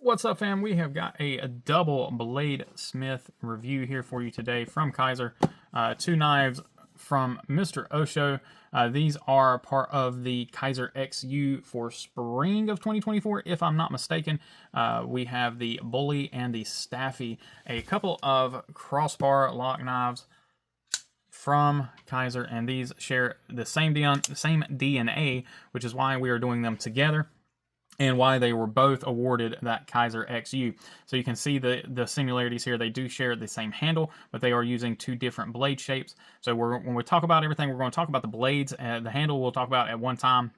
What's up, fam? We have got a double blade smith review here for you today from Kizer. Two knives from Mr. O.Sho. These are part of the Kizer XU for spring of 2024, if I'm not mistaken. We have the Bulli and the Staffi, a couple of crossbar lock knives from Kizer, and these share the same DNA, which is why we are doing them together, and why they were both awarded that Kizer XU. So you can see the similarities here. They do share the same handle, but they are using two different blade shapes. So when we talk about everything, we're going to talk about the blades. The handle we'll talk about at one time,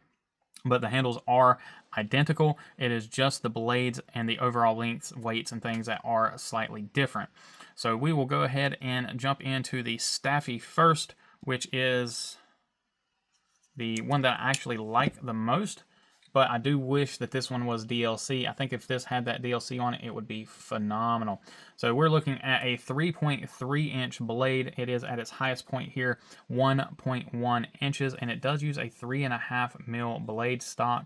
but the handles are identical. It is just the blades and the overall lengths, weights, and things that are slightly different. So we will go ahead and jump into the Staffi first, which is the one that I actually like the most. But I do wish that this one was DLC. I think if this had that DLC on it, it would be phenomenal. So we're looking at a 3.3 inch blade. It is at its highest point here, 1.1 inches, and it does use a 3.5 mil blade stock.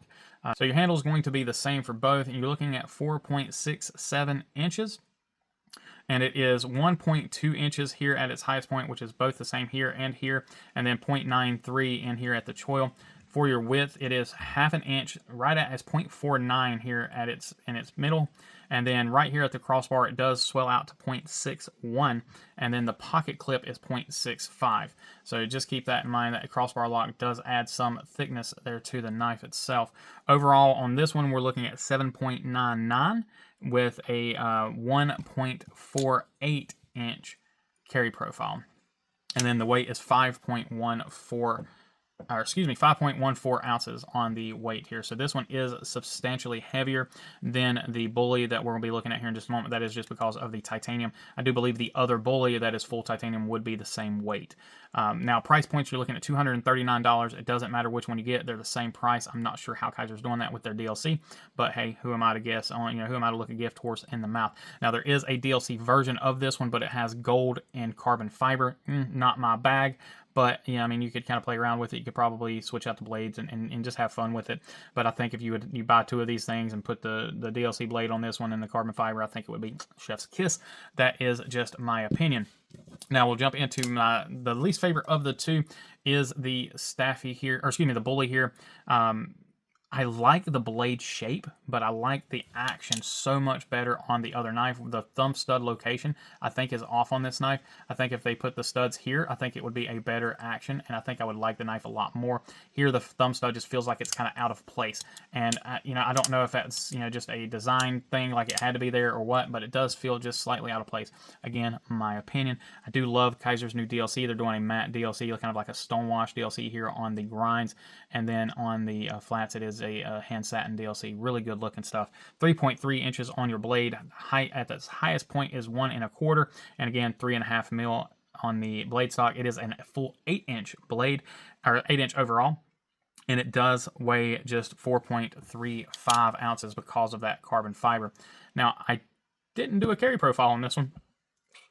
So your handle is going to be the same for both. You're looking at 4.67 inches. And it is 1.2 inches here at its highest point, which is both the same here, and then 0.93 in here at the choil. For your width, it is half an inch, right at its 0.49 here at its middle, and then right here at the crossbar, it does swell out to 0.61, and then the pocket clip is 0.65. So just keep that in mind. That crossbar lock does add some thickness there to the knife itself. Overall, on this one, we're looking at 7.99 with a 1.48 inch carry profile, and then the weight is 5.14 ounces on the weight here. So this one is substantially heavier than the Bulli that we're going to be looking at here in just a moment. That is just because of the titanium. I do believe the other Bulli that is full titanium would be the same weight. Now, price points, you're looking at $239. It doesn't matter which one you get. They're the same price. I'm not sure how Kizer's doing that with their DLC, but hey, who am I to guess on, who am I to look a gift horse in the mouth? Now, there is a DLC version of this one, but it has gold and carbon fiber. Not my bag. But, yeah, I mean, you could kind of play around with it. You could probably switch out the blades and just have fun with it. But I think if you buy two of these things and put the DLC blade on this one and the carbon fiber, I think it would be chef's kiss. That is just my opinion. Now we'll jump into the least favorite of the two is the Staffi here, or excuse me, the Bulli here. I like the blade shape, but I like the action so much better on the other knife. The thumb stud location, I think, is off on this knife. I think if they put the studs here, I think it would be a better action, and I think I would like the knife a lot more. Here, the thumb stud just feels like it's kind of out of place, and I don't know if that's just a design thing, like it had to be there or what, but it does feel just slightly out of place. Again, my opinion. I do love Kizer's new DLC. They're doing a matte DLC, kind of like a stonewash DLC here on the grinds, and then on the flats, it is a hand satin DLC. Really good looking stuff. 3.3 inches on your blade. Height at its highest point is 1.25, and again 3.5 mil on the blade stock. It is a full 8-inch blade, or 8-inch overall, and it does weigh just 4.35 ounces because of that carbon fiber. Now, I didn't do a carry profile on this one,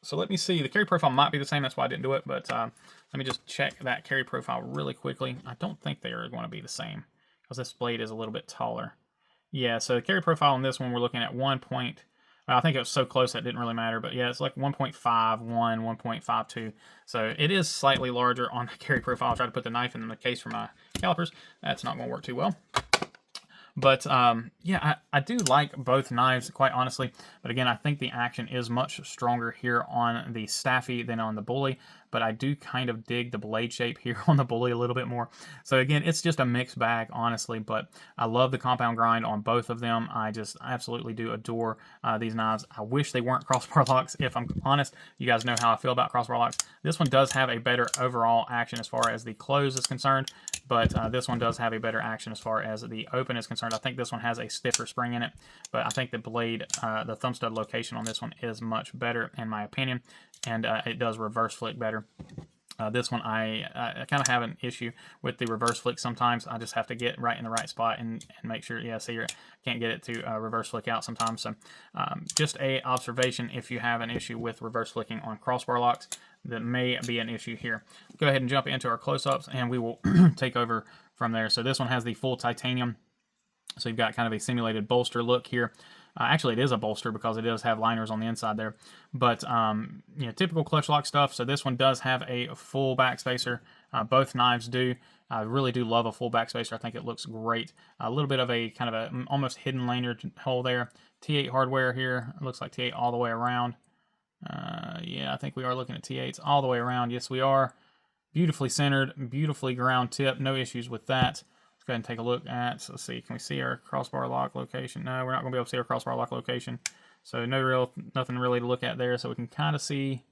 so let me see. The carry profile might be the same, that's why I didn't do it, but let me just check that carry profile really quickly. I don't think they are going to be the same, because this blade is a little bit taller. Yeah, so the carry profile on this one, we're looking at well, I think it was so close that it didn't really matter, but yeah, it's like 1.51, 1.52. So it is slightly larger on the carry profile. I'll try to put the knife in the case for my calipers. That's not going to work too well. But yeah, I do like both knives, quite honestly. But again, I think the action is much stronger here on the Staffi than on the Bulli. But I do kind of dig the blade shape here on the Bulli a little bit more. So again, it's just a mixed bag, honestly. But I love the compound grind on both of them. I just absolutely do adore these knives. I wish they weren't crossbar locks, if I'm honest. You guys know how I feel about crossbar locks. This one does have a better overall action as far as the close is concerned. But this one does have a better action as far as the open is concerned. I think this one has a stiffer spring in it, but I think the blade, the thumb stud location on this one is much better in my opinion, and it does reverse flick better. This one, I kind of have an issue with the reverse flick sometimes. I just have to get right in the right spot and make sure, yeah, see, I can't get it to reverse flick out sometimes. So just a observation, if you have an issue with reverse flicking on crossbar locks, that may be an issue here. Go ahead and jump into our close-ups, and we will take over from there. So this one has the full titanium. So you've got kind of a simulated bolster look here. Actually, it is a bolster because it does have liners on the inside there. But, you know, typical clutch lock stuff. So this one does have a full backspacer. Both knives do. I really do love a full backspacer. I think it looks great. A little bit of a kind of a almost hidden lanyard hole there. T8 hardware here. It looks like T8 all the way around. Yeah, I think we are looking at T8s all the way around. Yes, we are. Beautifully centered, beautifully ground tip. No issues with that. Let's go ahead and take a look at, let's see, can we see our crossbar lock location? No, we're not going to be able to see our crossbar lock location. So nothing really to look at there. So we can kind of see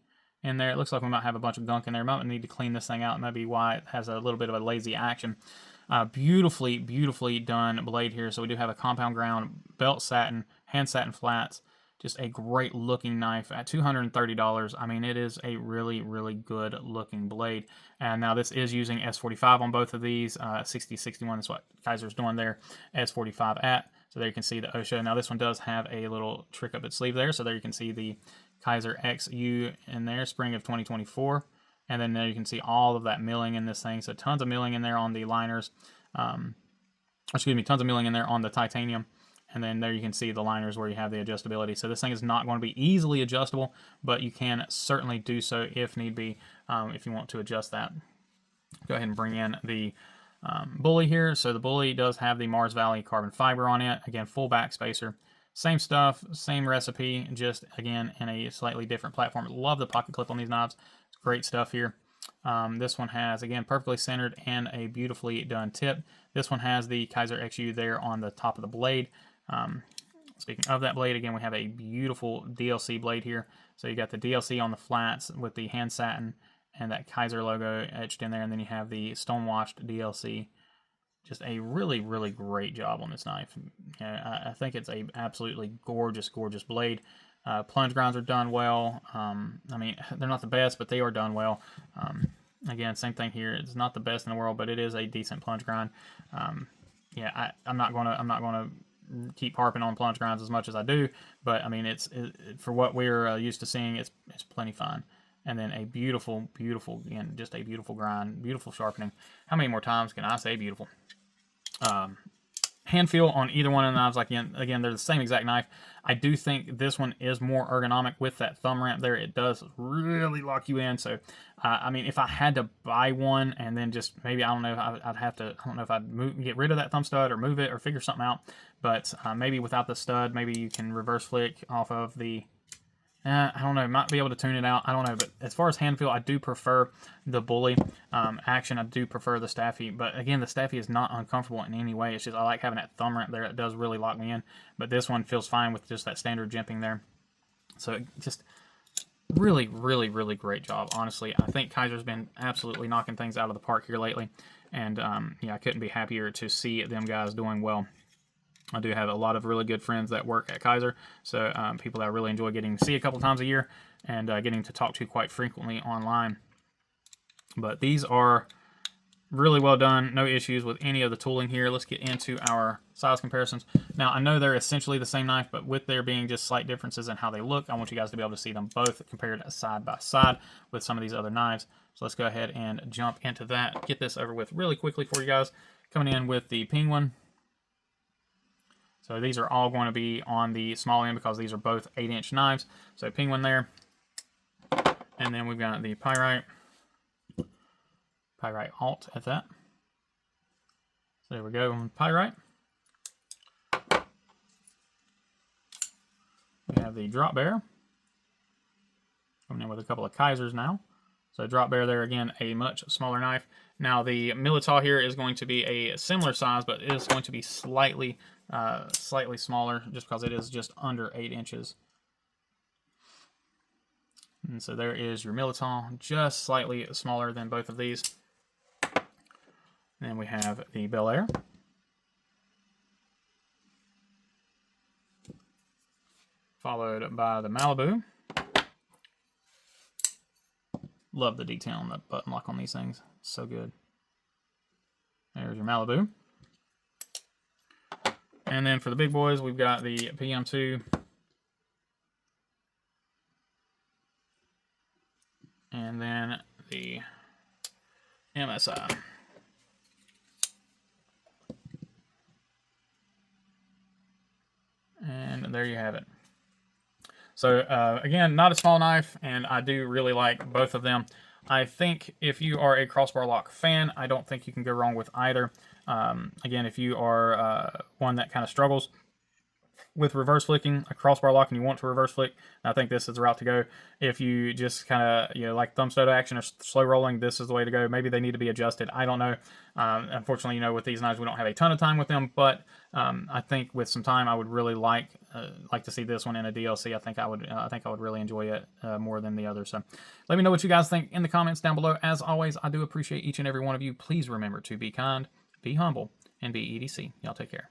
in there. It looks like we might have a bunch of gunk in there. Might need to clean this thing out. Maybe why it has a little bit of a lazy action. Beautifully done blade here. So we do have a compound ground, belt satin, hand satin flats. Just a great looking knife at $230. I mean, it is a really good looking blade. And now this is using S45 on both of these. 6061 is what Kizer's doing there. S45 at. So there you can see the O.Sho. Now this one does have a little trick up its sleeve there. So there you can see the Kizer XU in there, spring of 2024. And then there you can see all of that milling in this thing. So tons of milling in there on the liners. Excuse me, tons of milling in there on the titanium. And then there you can see the liners where you have the adjustability. So this thing is not going to be easily adjustable, but you can certainly do so if need be, if you want to adjust that. Go ahead and bring in the Bulli here. So the Bulli does have the Mars Valley carbon fiber on it. Again, full backspacer. Same stuff, same recipe, just again in a slightly different platform. Love the pocket clip on these knives. It's great stuff here. This one has, again, perfectly centered and a beautifully done tip. This one has the Kizer XU there on the top of the blade. Speaking of that blade, again, we have a beautiful DLC blade here. So you got the DLC on the flats with the hand satin and that Kizer logo etched in there, and then you have the stonewashed DLC. Just a really great job on this knife. I think it's a absolutely gorgeous blade. Plunge grinds are done well. I mean, they're not the best, but they are done well. Again, same thing here. It's not the best in the world, but it is a decent plunge grind. Yeah, I'm not gonna keep harping on plunge grinds as much as I do, but I mean, it's for what we're used to seeing, it's plenty fine. And then a beautiful, again, just a beautiful grind, beautiful sharpening. How many more times can I say beautiful? Hand feel on either one of the knives, like again, they're the same exact knife. I do think this one is more ergonomic with that thumb ramp there. It does really lock you in. So, I mean, if I had to buy one and then just maybe, I don't know, I'd have to, I don't know if I'd get rid of that thumb stud or move it or figure something out. But maybe without the stud, maybe you can reverse flick off of the, I don't know, might be able to tune it out. I don't know, but as far as hand feel, I do prefer the Bulli. Action, I do prefer the Staffi. But again, the Staffi is not uncomfortable in any way. It's just I like having that thumb ramp there. It does really lock me in. But this one feels fine with just that standard jimping there. So just really great job, honestly. I think Kizer's been absolutely knocking things out of the park here lately. And yeah, I couldn't be happier to see them guys doing well. I do have a lot of really good friends that work at Kizer, so people that I really enjoy getting to see a couple times a year and getting to talk to quite frequently online. But these are really well done, no issues with any of the tooling here. Let's get into our size comparisons. Now, I know they're essentially the same knife, but with there being just slight differences in how they look, I want you guys to be able to see them both compared side by side with some of these other knives. So let's go ahead and jump into that, get this over with really quickly for you guys. Coming in with the Penguin. So these are all going to be on the small end because these are both 8-inch knives. So Penguin there. And then we've got the Pyrite Alt at that. So there we go on Pyrite. We have the Drop Bear. Coming in with a couple of Kizers now. So Drop Bear there, again, a much smaller knife. Now the Militaw here is going to be a similar size, but it is going to be slightly smaller just because it is just under 8 inches. And so there is your Militaw, just slightly smaller than both of these. And then we have the Bel Air. Followed by the Malibu. Love the detail on the button lock on these things. So good. There's your Malibu. And then for the big boys, we've got the PM2. And then the MSI. And there you have it. So again, not a small knife, and I do really like both of them. I think if you are a crossbar lock fan, I don't think you can go wrong with either. Again, if you are one that kind of struggles with reverse flicking a crossbar lock and you want to reverse flick, I think this is the route to go. If you just kind of, like thumb stow action or slow rolling, this is the way to go. Maybe they need to be adjusted. I don't know. Unfortunately, with these knives, we don't have a ton of time with them, but I think with some time, I would really like to see this one in a DLC. I think I would really enjoy it more than the other. So let me know what you guys think in the comments down below. As always, I do appreciate each and every one of you. Please remember to be kind, be humble, and be EDC. Y'all take care.